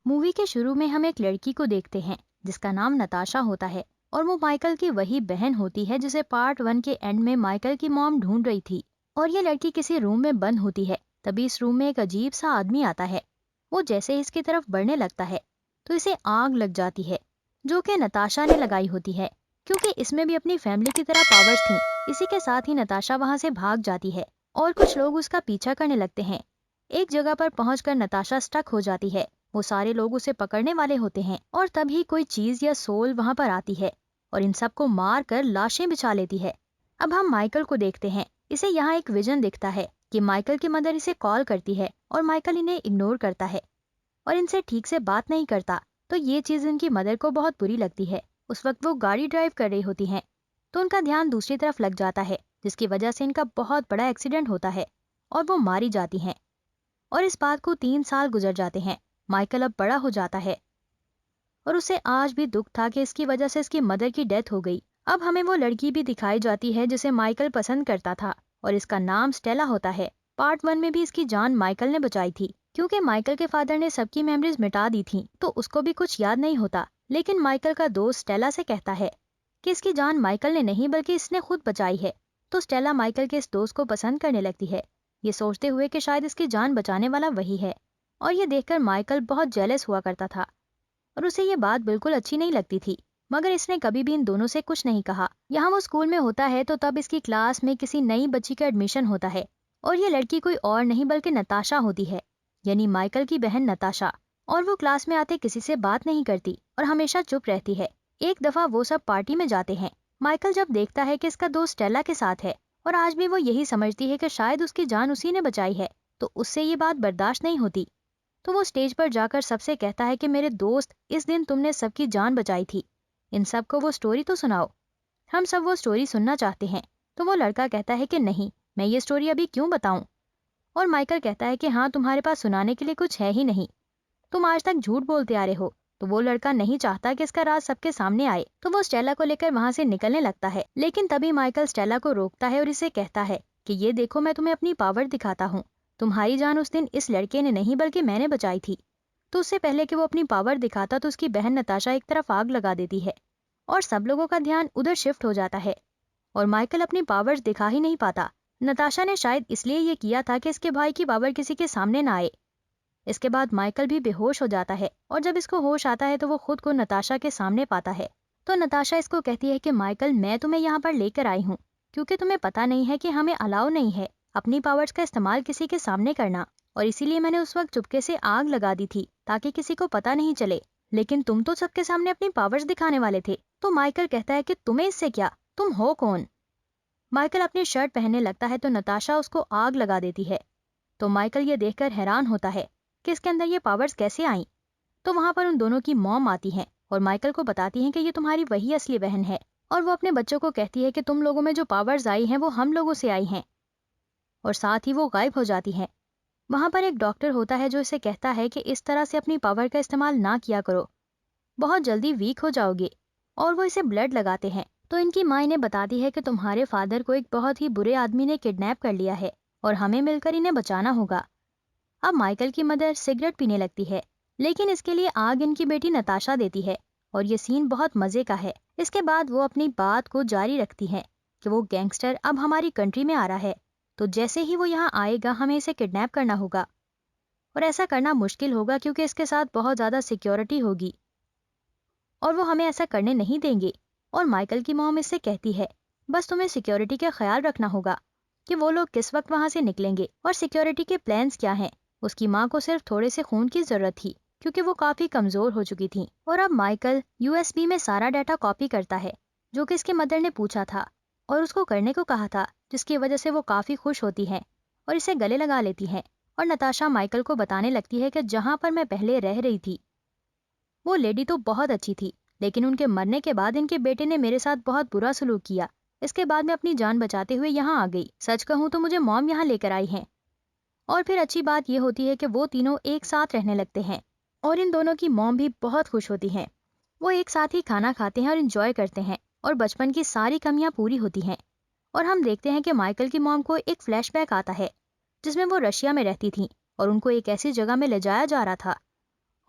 Movie के शुरू में हम एक लड़की को देखते हैं जिसका नाम नताशा होता है और वो माइकल की वही बहन होती है जिसे पार्ट 1 के एंड में माइकल की मॉम ढूंढ रही थी। और ये लड़की किसी रूम में बंद होती है। तभी इस रूम में एक अजीब सा आदमी आता है। वो जैसे ही इसकी तरफ बढ़ने लगता है तो इसे आग लग जाती है, जो कि नताशा ने लगाई होती है, क्योंकि इसमें भी अपनी फैमिली की तरह पावर्स थी। इसी के साथ ही नताशा वहां से भाग जाती है और कुछ लोग उसका पीछा करने लगते हैं। एक जगह पर पहुंचकर नताशा स्टक हो जाती है। वो सारे लोग उसे पकड़ने वाले होते हैं और तभी कोई चीज या सोल वहां पर आती है और इन सबको मार कर लाशें बिछा लेती है। अब हम माइकल को देखते हैं। इसे यहाँ एक विजन दिखता है कि माइकल की मदर इसे कॉल करती है और माइकल इन्हें इग्नोर करता है और इनसे ठीक से बात नहीं करता। तो ये चीज इनकी मदर को बहुत बुरी लगती है। उस वक्त वो गाड़ी ड्राइव कर रही होती हैं, तो उनका ध्यान दूसरी तरफ लग जाता है, जिसकी वजह से इनका बहुत बड़ा एक्सीडेंट होता है और वो मारी जाती हैं। और इस बात को 3 साल गुजर जाते हैं। माइकल अब बड़ा हो जाता है और उसे आज भी दुख था कि इसकी वजह से इसकी मदर की डेथ हो गई। अब हमें वो लड़की भी दिखाई जाती है जिसे माइकल पसंद करता था और इसका नाम स्टेला होता है। पार्ट 1 में भी इसकी जान माइकल ने बचाई थी, क्योंकि माइकल के फादर ने सबकी मेमोरीज मिटा दी थी तो उसको भी कुछ याद नहीं होता। लेकिन माइकल का दोस्त स्टेला से कहता है कि इसकी जान माइकल ने नहीं बल्कि इसने खुद बचाई है। तो स्टेला माइकल के इस दोस्त को पसंद करने लगती है, ये सोचते हुए कि शायद इसकी जान बचाने वाला वही है। और ये देखकर माइकल बहुत जेलस हुआ करता था और उसे ये बात बिल्कुल अच्छी नहीं लगती थी, मगर इसने कभी भी इन दोनों से कुछ नहीं कहा। यहाँ वो स्कूल में होता है तो तब इसकी क्लास में किसी नई बच्ची का एडमिशन होता है और ये लड़की कोई और नहीं बल्कि नताशा होती है, यानी माइकल की बहन नताशा। और वो क्लास में आते किसी से बात नहीं करती और हमेशा चुप रहती है। एक दफा वो सब पार्टी में जाते हैं। माइकल जब देखता है कि इसका दोस्त स्टेला के साथ है और आज भी वो यही समझती है कि शायद उसकी जान उसी ने बचाई है, तो उससे ये बात बर्दाश्त नहीं होती। तो वो स्टेज पर जाकर सबसे कहता है कि मेरे दोस्त, इस दिन तुमने सबकी जान बचाई थी, इन सबको वो स्टोरी तो सुनाओ, हम सब वो स्टोरी सुनना चाहते हैं। तो वो लड़का कहता है कि नहीं, मैं ये स्टोरी अभी क्यों बताऊं। और माइकल कहता है कि हाँ, तुम्हारे पास सुनाने के लिए कुछ है ही नहीं, तुम आज तक झूठ बोलते आ रहे हो। तो वो लड़का नहीं चाहता कि इसका राज सबके सामने आए, तो वो स्टेला को लेकर वहां से निकलने लगता है। लेकिन तभी माइकल स्टेला को रोकता है और इसे कहता है कि ये देखो, मैं तुम्हें अपनी पावर दिखाता हूँ। तुम्हारी जान उस दिन इस लड़के ने नहीं बल्कि मैंने बचाई थी। तो उससे पहले कि वो अपनी पावर दिखाता तो उसकी बहन नताशा एक तरफ आग लगा देती है और सब लोगों का ध्यान उधर शिफ्ट हो जाता है और माइकल अपनी पावर्स दिखा ही नहीं पाता। नताशा ने शायद इसलिए ये किया था कि इसके भाई की पावर किसी के सामने ना आए। इसके बाद माइकल भी बेहोश हो जाता है और जब इसको होश आता है तो वो खुद को नताशा के सामने पाता है। तो नताशा इसको कहती है कि माइकल, मैं तुम्हें यहाँ पर लेकर आई हूँ क्योंकि तुम्हें पता नहीं है कि हमें अलाउ नहीं है अपनी पावर्स का इस्तेमाल किसी के सामने करना, और इसीलिए मैंने उस वक्त चुपके से आग लगा दी थी ताकि किसी को पता नहीं चले। लेकिन तुम तो सबके सामने अपनी पावर्स दिखाने वाले थे। तो माइकल कहता है कि तुम्हें इससे क्या, तुम हो कौन। माइकल अपनी शर्ट पहनने लगता है तो नताशा उसको आग लगा देती है। तो माइकल ये देखकर हैरान होता है कि इसके अंदर ये पावर्स कैसे आई। तो वहां पर उन दोनों की मॉम आती हैं और माइकल को बताती हैं कि ये तुम्हारी वही असली बहन है, और वो अपने बच्चों को कहती है कि तुम लोगों में जो पावर्स आई हैं वो हम लोगों से आई हैं, और साथ ही वो गायब हो जाती हैं। वहां पर एक डॉक्टर होता है जो इसे कहता है कि इस तरह से अपनी पावर का इस्तेमाल ना किया करो, बहुत जल्दी वीक हो जाओगे, और वो इसे ब्लड लगाते हैं। तो इनकी माँ इन्हें बताती है कि तुम्हारे फादर को एक बहुत ही बुरे आदमी ने किडनैप कर लिया है और हमें मिलकर इन्हें बचाना होगा। अब माइकल की मदर सिगरेट पीने लगती है, लेकिन इसके लिए आग इनकी बेटी नताशा देती है और ये सीन बहुत मजे का है। इसके बाद वो अपनी बात को जारी रखती है कि वो गैंगस्टर अब हमारी कंट्री में आ रहा है, तो जैसे ही वो यहाँ आएगा हमें इसे किडनैप करना होगा, और ऐसा करना मुश्किल होगा क्योंकि इसके साथ बहुत ज़्यादा सिक्योरिटी होगी और वो हमें ऐसा करने नहीं देंगे। और माइकल की मॉम इससे कहती है बस तुम्हें सिक्योरिटी का ख्याल रखना होगा कि वो लोग किस वक्त वहां से निकलेंगे और सिक्योरिटी के प्लान्स क्या हैं। उसकी माँ को सिर्फ थोड़े से खून की जरूरत थी क्योंकि वो काफी कमजोर हो चुकी थी। और अब माइकल यूएसबी में सारा डाटा कॉपी करता है जो कि इसके मदर ने पूछा था और उसको करने को कहा था, जिसकी वजह से वो काफी खुश होती है और इसे गले लगा लेती है। और नताशा माइकल को बताने लगती है कि जहाँ पर मैं पहले रह रही थी वो लेडी तो बहुत अच्छी थी, लेकिन उनके मरने के बाद इनके बेटे ने मेरे साथ बहुत बुरा सलूक किया। इसके बाद मैं अपनी जान बचाते हुए यहाँ आ गई। सच कहूँ तो मुझे मॉम यहाँ लेकर आई हैं। और फिर अच्छी बात ये होती है कि वो तीनों एक साथ रहने लगते हैं और इन दोनों की मॉम भी बहुत खुश होती हैं। वो एक साथ ही खाना खाते हैं और इंजॉय करते हैं और बचपन की सारी कमियां पूरी होती हैं। और हम देखते हैं कि माइकल की मॉम को एक फ्लैशबैक आता है जिसमें वो रशिया में रहती थी और उनको एक ऐसी जगह में ले जाया जा रहा था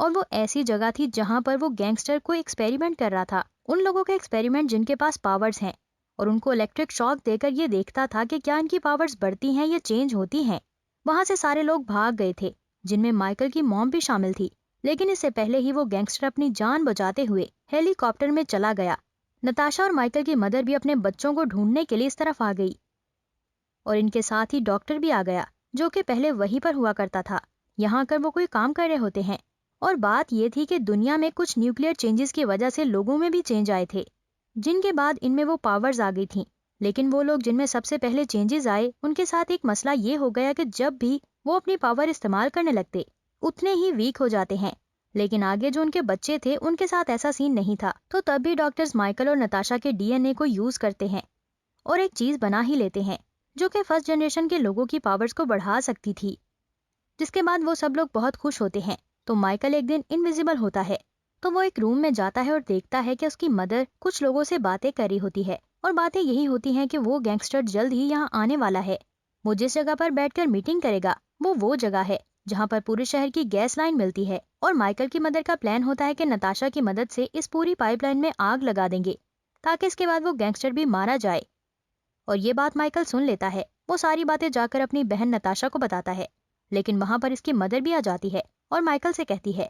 और वो ऐसी जगह थी जहाँ पर वो गैंगस्टर कोई एक्सपेरिमेंट कर रहा था, उन लोगों का एक्सपेरिमेंट जिनके पास पावर्स हैं, और उनको इलेक्ट्रिक शॉक देकर ये देखता था कि क्या इनकी पावर्स बढ़ती हैं या चेंज होती हैं। वहाँ से सारे लोग भाग गए थे, जिनमें माइकल की मॉम भी शामिल थी। लेकिन इससे पहले ही वो गैंगस्टर अपनी जान बचाते हुए हेलीकॉप्टर में चला गया। नताशा और माइकल की मदर भी अपने बच्चों को ढूंढने के लिए इस तरफ आ गई, और इनके साथ ही डॉक्टर भी आ गया, जो कि पहले वहीं पर हुआ करता था। यहाँ आकर वो कोई काम कर रहे होते हैं, और बात ये थी कि दुनिया में कुछ न्यूक्लियर चेंजेस की वजह से लोगों में भी चेंज आए थे, जिनके बाद इनमें वो पावर्स आ गई थी। लेकिन वो लोग जिनमें सबसे पहले चेंजेस आए, उनके साथ एक मसला ये हो गया कि जब भी वो अपनी पावर इस्तेमाल करने लगते, उतने ही वीक हो जाते हैं। लेकिन आगे जो उनके बच्चे थे, उनके साथ ऐसा सीन नहीं था। तो तब भी डॉक्टर्स माइकल और नताशा के डीएनए को यूज करते हैं और एक चीज बना ही लेते हैं, जो कि फर्स्ट जनरेशन के लोगों की पावर्स को बढ़ा सकती थी। जिसके बाद वो सब लोग बहुत खुश होते हैं। तो माइकल एक दिन इनविजिबल होता है, तो वो एक रूम में जाता है और देखता है कि उसकी मदर कुछ लोगों से बातें कर रही होती है, और बातें यही होती हैं कि वो गैंगस्टर जल्द ही यहाँ आने वाला है। वो जिस जगह पर बैठकर मीटिंग करेगा, वो जगह है जहाँ पर पूरे शहर की गैस लाइन मिलती है। और माइकल की मदर का प्लान होता है कि नताशा की मदद से इस पूरी पाइपलाइन में आग लगा देंगे, ताकि इसके बाद वो गैंगस्टर भी मारा जाए। और ये बात माइकल सुन लेता है। वो सारी बातें जाकर अपनी बहन नताशा को बताता है। लेकिन वहां पर इसकी मदर भी आ जाती है और माइकल से कहती है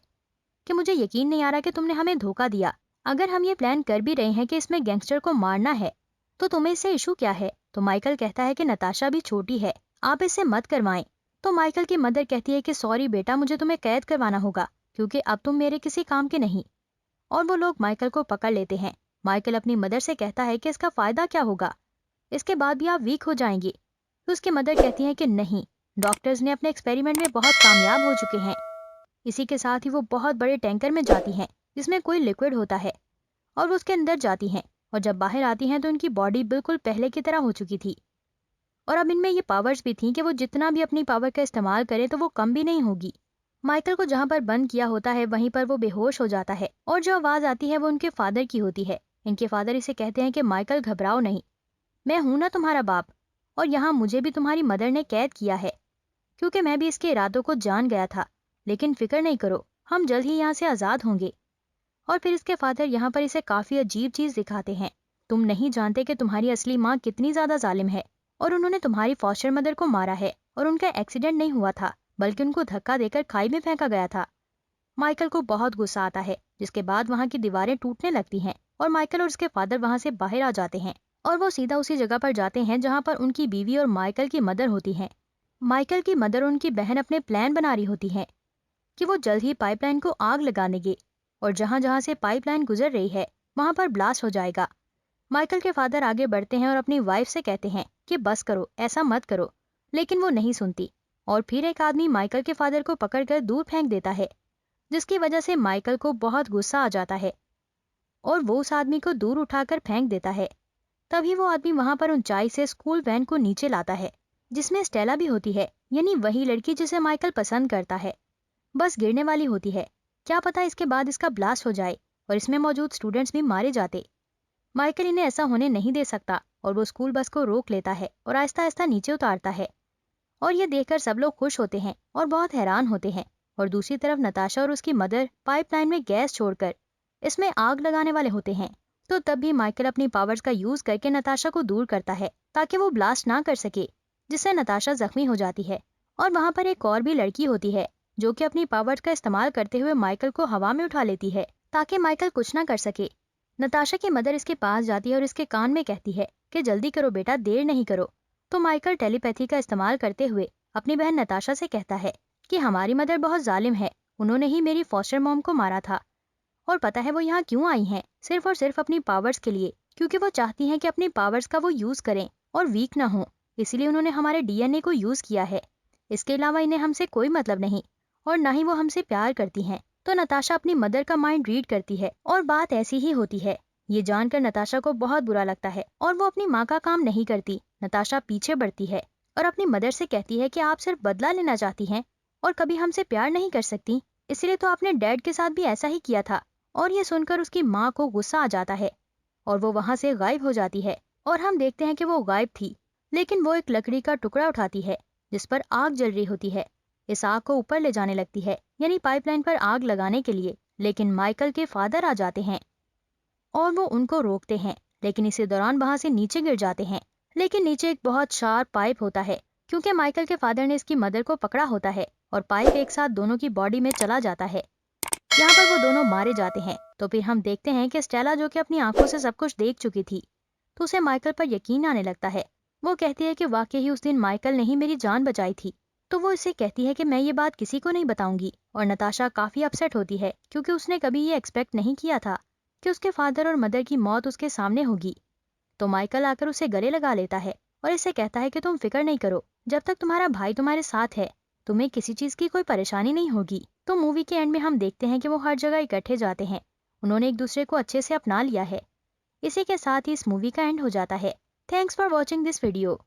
कि मुझे यकीन नहीं आ रहा कि तुमने हमें धोखा दिया। अगर हम ये प्लान कर भी रहे हैं कि इसमें गैंगस्टर को मारना है, तो तुम्हें इससे इशू क्या है? तो माइकल कहता है कि नताशा भी छोटी है, आप इससे मत करवाएं। तो माइकल की मदर कहती है कि सॉरी बेटा, मुझे तुम्हें कैद करवाना होगा, क्योंकि अब तुम मेरे किसी काम के नहीं। और वो लोग माइकल को पकड़ लेते हैं। माइकल अपनी मदर से कहता है कि इसका फायदा क्या होगा, इसके बाद भी आप वीक हो जाएंगे। तो उसकी मदर कहती है कि नहीं, डॉक्टर्स ने अपने एक्सपेरिमेंट में बहुत कामयाब हो चुके हैं। इसी के साथ ही वो बहुत बड़े टैंकर में जाती हैं, जिसमें कोई लिक्विड होता है, और वो उसके अंदर जाती हैं। और जब बाहर आती हैं तो उनकी बॉडी बिल्कुल पहले की तरह हो चुकी थी, और अब इनमें ये पावर्स भी थी कि वो जितना भी अपनी पावर का इस्तेमाल करे तो वो कम भी नहीं होगी। माइकल को जहाँ पर बंद किया होता है, वहीं पर वो बेहोश हो जाता है, और जो आवाज आती है वो उनके फादर की होती है। इनके फादर इसे कहते हैं कि माइकल घबराओ नहीं, मैं हूं ना तुम्हारा बाप, और यहाँ मुझे भी तुम्हारी मदर ने कैद किया है, क्योंकि मैं भी इसके इरादों को जान गया था। लेकिन फिक्र नहीं करो, हम जल्द ही यहाँ से आज़ाद होंगे। और फिर इसके फादर यहाँ पर इसे काफ़ी अजीब चीज़ दिखाते हैं। तुम नहीं जानते कि तुम्हारी असली माँ कितनी ज़्यादा जालिम है, और उन्होंने तुम्हारी फॉस्टर मदर को मारा है, और उनका एक्सीडेंट नहीं हुआ था, बल्कि उनको धक्का देकर खाई में फेंका गया था। माइकल को बहुत गुस्सा आता है, जिसके बाद वहाँ की दीवारें टूटने लगती हैं, और माइकल और उसके फादर वहाँ से बाहर आ जाते हैं, और वो सीधा उसी जगह पर जाते हैं जहाँ पर उनकी बीवी और माइकल की मदर होती हैं। माइकल की मदर और उनकी बहन अपने प्लान बना रही होती हैं कि वो जल्द ही पाइपलाइन को आग लगा देंगे, और जहाँ जहाँ से पाइपलाइन गुजर रही है वहाँ पर ब्लास्ट हो जाएगा। माइकल के फादर आगे बढ़ते हैं और अपनी वाइफ से कहते हैं कि बस करो, ऐसा मत करो, लेकिन वो नहीं सुनती। और फिर एक आदमी माइकल के फादर को पकड़कर दूर फेंक देता है, जिसकी वजह से माइकल को बहुत गुस्सा आ जाता है, और वो उस आदमी को दूर उठाकर फेंक देता है। तभी वो आदमी वहां पर ऊंचाई से स्कूल वैन को नीचे लाता है, जिसमें स्टेला भी होती है, यानी वही लड़की जिसे माइकल पसंद करता है। बस गिरने वाली होती है, क्या पता इसके बाद इसका ब्लास्ट हो जाए और इसमें मौजूद स्टूडेंट्स भी मारे जाते। माइकल इन्हें ऐसा होने नहीं दे सकता, और वो स्कूल बस को रोक लेता है और आहिस्ता आहिस्ता नीचे उतारता है। और ये देखकर सब लोग खुश होते हैं और बहुत हैरान होते हैं। और दूसरी तरफ नताशा और उसकी मदर पाइपलाइन में गैस छोड़कर इसमें आग लगाने वाले होते हैं। तो तब भी माइकल अपनी पावर्स का यूज करके नताशा को दूर करता है, ताकि वो ब्लास्ट ना कर सके, जिससे नताशा जख्मी हो जाती है। और वहाँ पर एक और भी लड़की होती है, जो कि अपनी पावर्स का इस्तेमाल करते हुए माइकल को हवा में उठा लेती है, ताकि माइकल कुछ ना कर सके। नताशा की मदर इसके पास जाती है और इसके कान में कहती है कि जल्दी करो बेटा, देर नहीं करो। तो माइकल टेलीपैथी का इस्तेमाल करते हुए अपनी बहन नताशा से कहता है कि हमारी मदर बहुत जालिम है, उन्होंने ही मेरी फॉस्टर मॉम को मारा था। और पता है वो यहाँ क्यों आई हैं? सिर्फ और सिर्फ अपनी पावर्स के लिए, क्योंकि वो चाहती हैं कि अपनी पावर्स का वो यूज करें और वीक ना हो। इसीलिए उन्होंने हमारे डीएनए को यूज किया है। इसके अलावा इन्हें हमसे कोई मतलब नहीं, और ना ही वो हमसे प्यार करती हैं। तो नताशा अपनी मदर का माइंड रीड करती है, और बात ऐसी ही होती है। ये जानकर नताशा को बहुत बुरा लगता है, और वो अपनी माँ का काम नहीं करती। नताशा पीछे बढ़ती है और अपनी मदर से कहती है कि आप सिर्फ बदला लेना चाहती हैं और कभी हमसे प्यार नहीं कर सकती, इसलिए तो आपने डैड के साथ भी ऐसा ही किया था। और ये सुनकर उसकी माँ को गुस्सा आ जाता है, और वो वहाँ से गायब हो जाती है। और हम देखते हैं कि वो गायब थी, लेकिन वो एक लकड़ी का टुकड़ा उठाती है जिस पर आग जल रही होती है। इस आग को ऊपर ले जाने लगती है, यानी पाइपलाइन पर आग लगाने के लिए। लेकिन माइकल के फादर आ जाते हैं और वो उनको रोकते हैं, लेकिन इसी दौरान वहां से नीचे गिर जाते हैं। लेकिन नीचे एक बहुत शार्प पाइप होता है, क्योंकि माइकल के फादर ने इसकी मदर को पकड़ा होता है और पाइप एक साथ दोनों की बॉडी में चला जाता है। यहाँ पर वो दोनों मारे जाते हैं। तो फिर हम देखते हैं कि स्टेला, जो कि अपनी आंखों से सब कुछ देख चुकी थी, तो उसे माइकल पर यकीन आने लगता है। वो कहती है कि वाकई ही उस दिन माइकल ने ही मेरी जान बचाई थी। तो वो इसे कहती है कि मैं ये बात किसी को नहीं बताऊंगी। और नताशा काफी अपसेट होती है, क्योंकि उसने कभी ये एक्सपेक्ट नहीं किया था कि उसके फादर और मदर की मौत उसके सामने होगी। तो माइकल आकर उसे गले लगा लेता है और इसे कहता है कि तुम फिक्र नहीं करो, जब तक तुम्हारा भाई तुम्हारे साथ है तुम्हें किसी चीज की कोई परेशानी नहीं होगी। तो मूवी के एंड में हम देखते हैं कि वो हर जगह इकट्ठे जाते हैं, उन्होंने एक दूसरे को अच्छे से अपना लिया है। इसी के साथ ही इस मूवी का एंड हो जाता है। Thanks for watching this video.